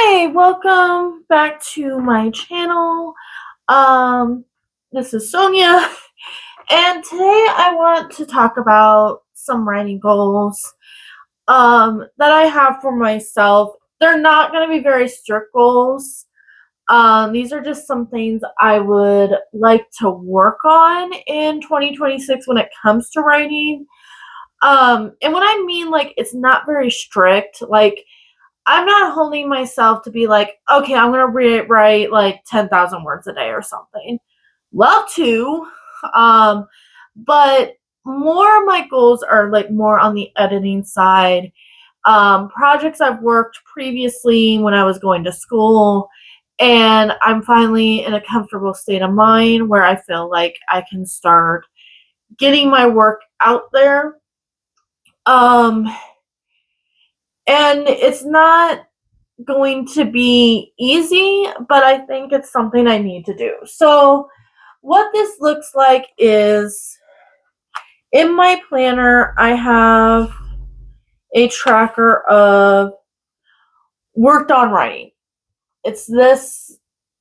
Hi, welcome back to my channel. Um, this is Sonia, and today I want to talk about some writing goals that I have for myself. They're not going to be very strict goals. These are just some things I would like to work on in 2026 when it comes to writing. And when I mean like it's not very strict, like I'm not holding myself to be like, okay, I'm gonna write like 10,000 words a day or something. Love to, um, but more of my goals are like more on the editing side. Projects I've worked previously when I was going to school, and I'm finally in a comfortable state of mind where I feel like I can start getting my work out there. Um, and it's not going to be easy, but I think it's something I need to do. So, what this looks like is in my planner, I have a tracker of worked on writing. It's this,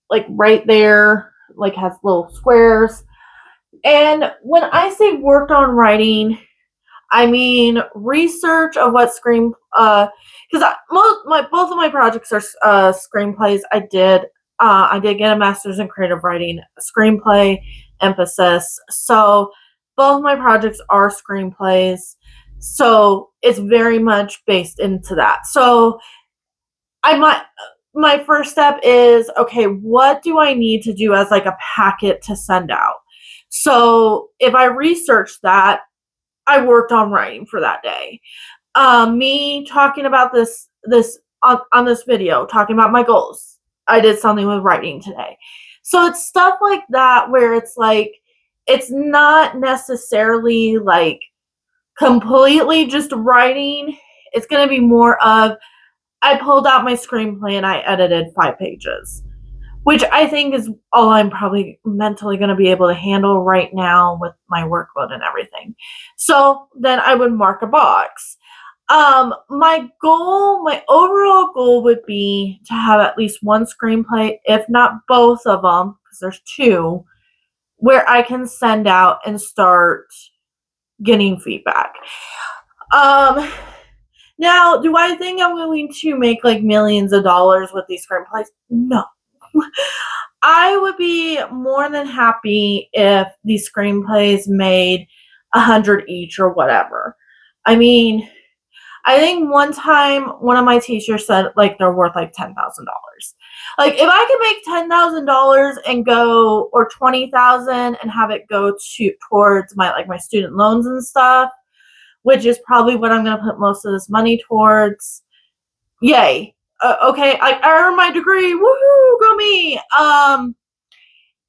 like right there, like has little squares. And when I say worked on writing, I mean research of what because both of my projects are screenplays. I did get a master's in creative writing, screenplay emphasis. So both my projects are screenplays. So it's very much based into that. So I might my first step is, okay, what do I need to do as like a packet to send out? So if I research that, I worked on writing for that day. Me talking about this on this video, talking about my goals. I did something with writing today. So it's stuff like that where it's like it's not necessarily like completely just writing. It's going to be more of I pulled out my screenplay and I edited 5 pages, which I think is all I'm probably mentally going to be able to handle right now with my workload and everything. So then I would mark a box. My overall goal would be to have at least one screenplay, if not both of them, because there's two, where I can send out and start getting feedback. Um, Now, do I think I'm going to make like millions of dollars with these screenplays? No. I would be more than happy if these screenplays made 100 each or whatever. I mean, I think one time one of my teachers said like they're worth like $10,000. Like if I could make $10,000 and go or 20,000 and have it go towards my student loans and stuff, which is probably what I'm going to put most of this money towards. Yay. Okay, I earned my degree. Woohoo, go me.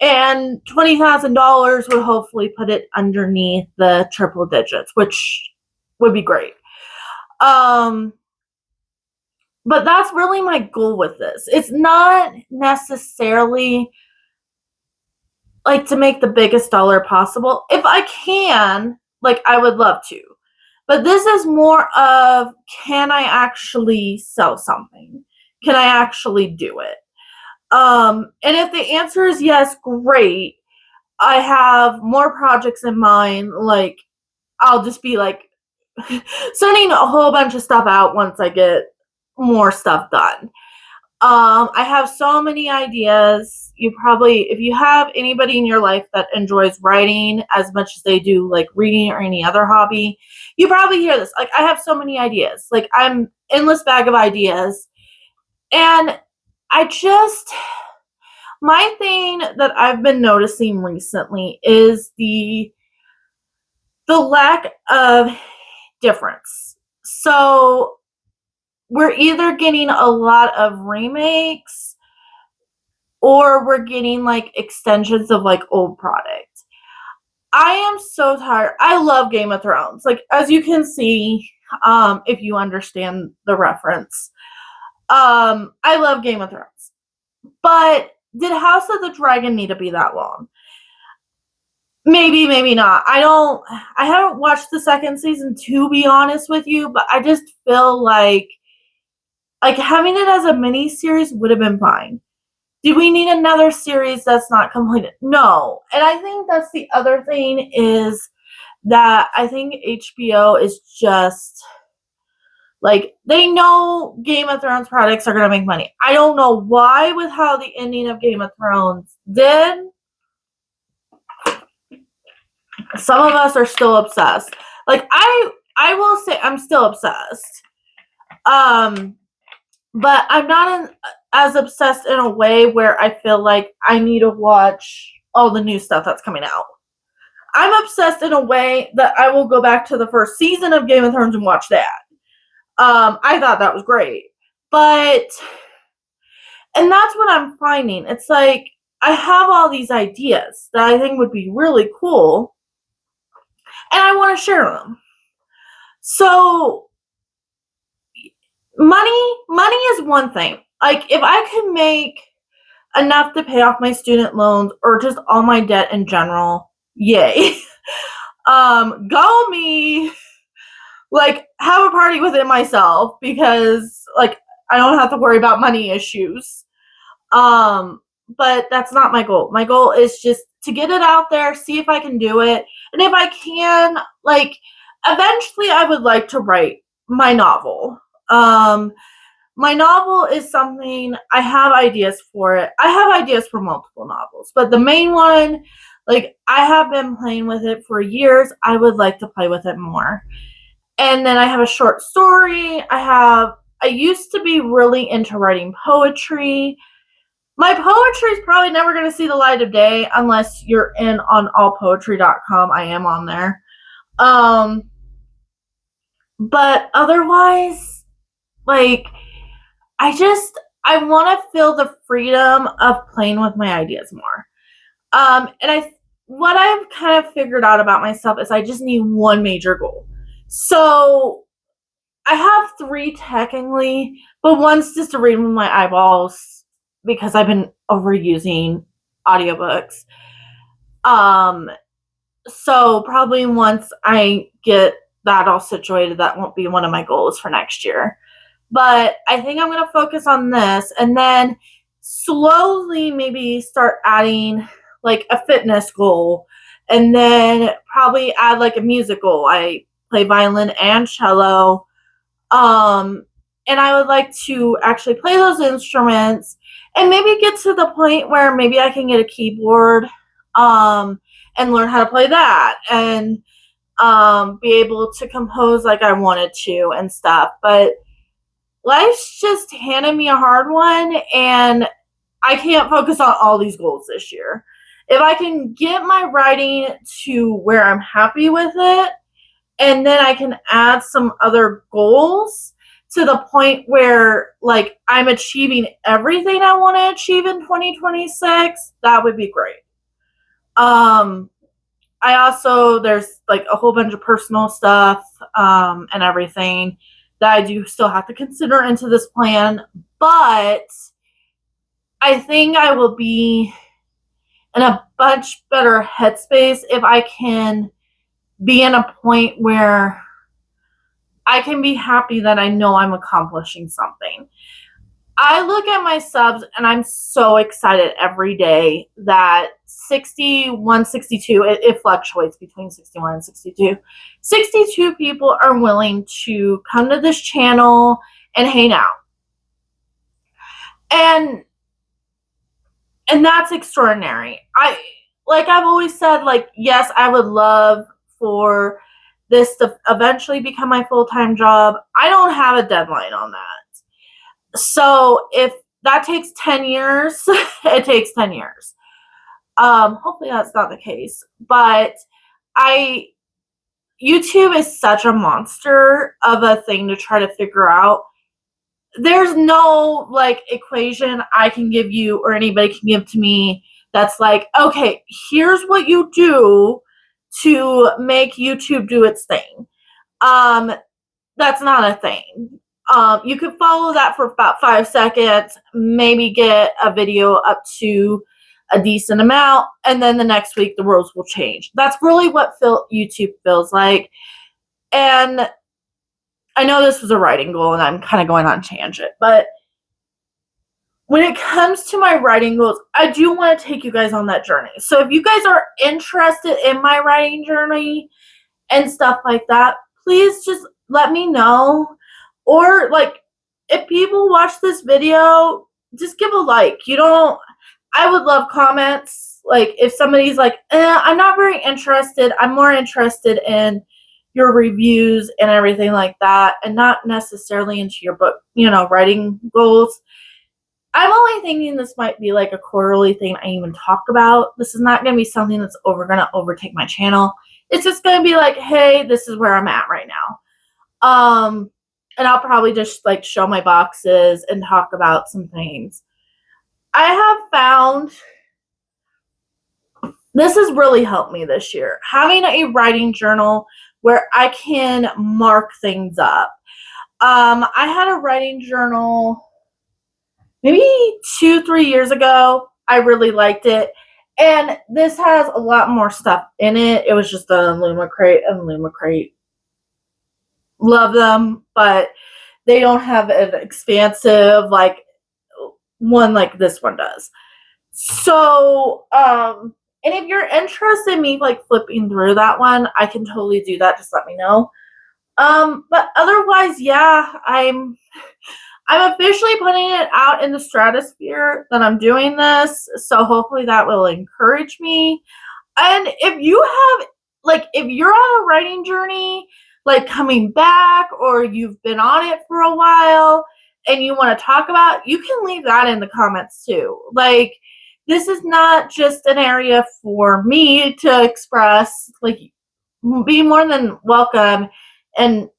And $20,000 would hopefully put it underneath the triple digits, which would be great. But that's really my goal with this. It's not necessarily like to make the biggest dollar possible. If I can, like I would love to. But this is more of, can I actually sell something? Can I actually do it? And if the answer is yes, great. I have more projects in mind. Like, I'll just be like sending a whole bunch of stuff out once I get more stuff done. I have so many ideas. If you have anybody in your life that enjoys writing as much as they do like reading or any other hobby, you probably hear this. Like, I have so many ideas. Like, I'm endless bag of ideas. And I just, my thing that I've been noticing recently is the lack of difference. So we're either getting a lot of remakes or we're getting like extensions of like old product. I am so tired. I love Game of Thrones. Like, as you can see, if you understand the reference, I love Game of Thrones. But did House of the Dragon need to be that long? Maybe, maybe not. I haven't watched the second season, to be honest with you, but I just feel like Like, having it as a mini series would have been fine. Do we need another series that's not completed? No. And I think that's the other thing is that I think HBO is just like, they know Game of Thrones products are going to make money. I don't know why, with how the ending of Game of Thrones did. Some of us are still obsessed. Like, I will say I'm still obsessed. But I'm not as obsessed in a way where I feel like I need to watch all the new stuff that's coming out. I'm obsessed in a way that I will go back to the first season of Game of Thrones and watch that. I thought that was great. But, and that's what I'm finding. It's like, I have all these ideas that I think would be really cool, and I want to share them. So, money is one thing. Like, if I could make enough to pay off my student loans or just all my debt in general, yay. Go me. Like, have a party with it myself, because like I don't have to worry about money issues. But that's not my goal. My goal is just to get it out there, see if I can do it. And if I can, like, eventually I would like to write my novel. My novel is something, I have ideas for it. I have ideas for multiple novels, but the main one, like, I have been playing with it for years. I would like to play with it more. And then I have a short story. I used to be really into writing poetry. My poetry is probably never going to see the light of day unless you're in on allpoetry.com. I am on there. But otherwise, like, I want to feel the freedom of playing with my ideas more. And what I've kind of figured out about myself is I just need one major goal. So I have 3 technically, but one's just to read with my eyeballs because I've been overusing audiobooks. So probably once I get that all situated, that won't be one of my goals for next year. But I think I'm going to focus on this, and then slowly maybe start adding like a fitness goal, and then probably add like a music goal. I play violin and cello. And I would like to actually play those instruments and maybe get to the point where maybe I can get a keyboard, and learn how to play that, and be able to compose like I wanted to and stuff. But life's just handed me a hard one, and I can't focus on all these goals this year. If I can get my writing to where I'm happy with it, and then I can add some other goals to the point where, like, I'm achieving everything I want to achieve in 2026, that would be great. I also, there's like a whole bunch of personal stuff, and everything that I do still have to consider into this plan, but I think I will be in a much better headspace if I can be in a point where I can be happy that I know I'm accomplishing something. I look at my subs and I'm so excited every day that 61, 62, it fluctuates between 61 and 62. 62 people are willing to come to this channel and hang out. And that's extraordinary. Like I've always said, like, yes, I would love for this to eventually become my full-time job. I don't have a deadline on that. So if that takes 10 years, it takes 10 years. Hopefully that's not the case. But YouTube is such a monster of a thing to try to figure out. There's no like equation I can give you or anybody can give to me that's like, okay, here's what you do to make YouTube do its thing. That's not a thing. You could follow that for about 5 seconds, maybe get a video up to a decent amount, and then the next week the rules will change. That's really what YouTube feels like. And I know this was a writing goal and I'm kind of going on tangent, but when it comes to my writing goals, I do want to take you guys on that journey. So if you guys are interested in my writing journey and stuff like that, please just let me know. Or like, if people watch this video, just give a like. I would love comments. Like if somebody's like, I'm not very interested. I'm more interested in your reviews and everything like that, and not necessarily into your book, writing goals. I'm only thinking this might be like a quarterly thing I even talk about. This is not going to be something that's going to overtake my channel. It's just going to be like, hey, this is where I'm at right now. And I'll probably just like show my boxes and talk about some things. I have found this has really helped me this year. Having a writing journal where I can mark things up. I had a writing journal maybe 2-3 years ago. I really liked it. And this has a lot more stuff in it. It was just the Illumicrate and Illumicrate. Love them, but they don't have an expansive like one like this one does. So, and if you're interested in me like flipping through that one, I can totally do that. Just let me know. But otherwise, yeah, I'm officially putting it out in the stratosphere that I'm doing this. So hopefully that will encourage me. And if you're on a writing journey, like coming back, or you've been on it for a while and you want to talk about, you can leave that in the comments too. Like, this is not just an area for me to express, like, be more than welcome. And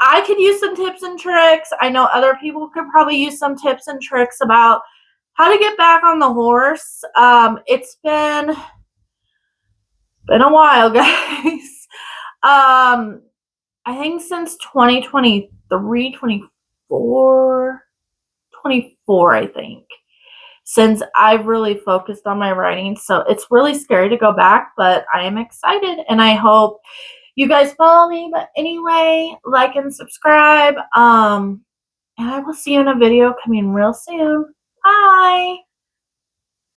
I could use some tips and tricks. I know other people could probably use some tips and tricks about how to get back on the horse. It's been a while, guys. I think since 2023, 24, I think, since I've really focused on my writing. So it's really scary to go back, but I am excited and I hope you guys follow me. But anyway, like and subscribe. And I will see you in a video coming real soon. Bye.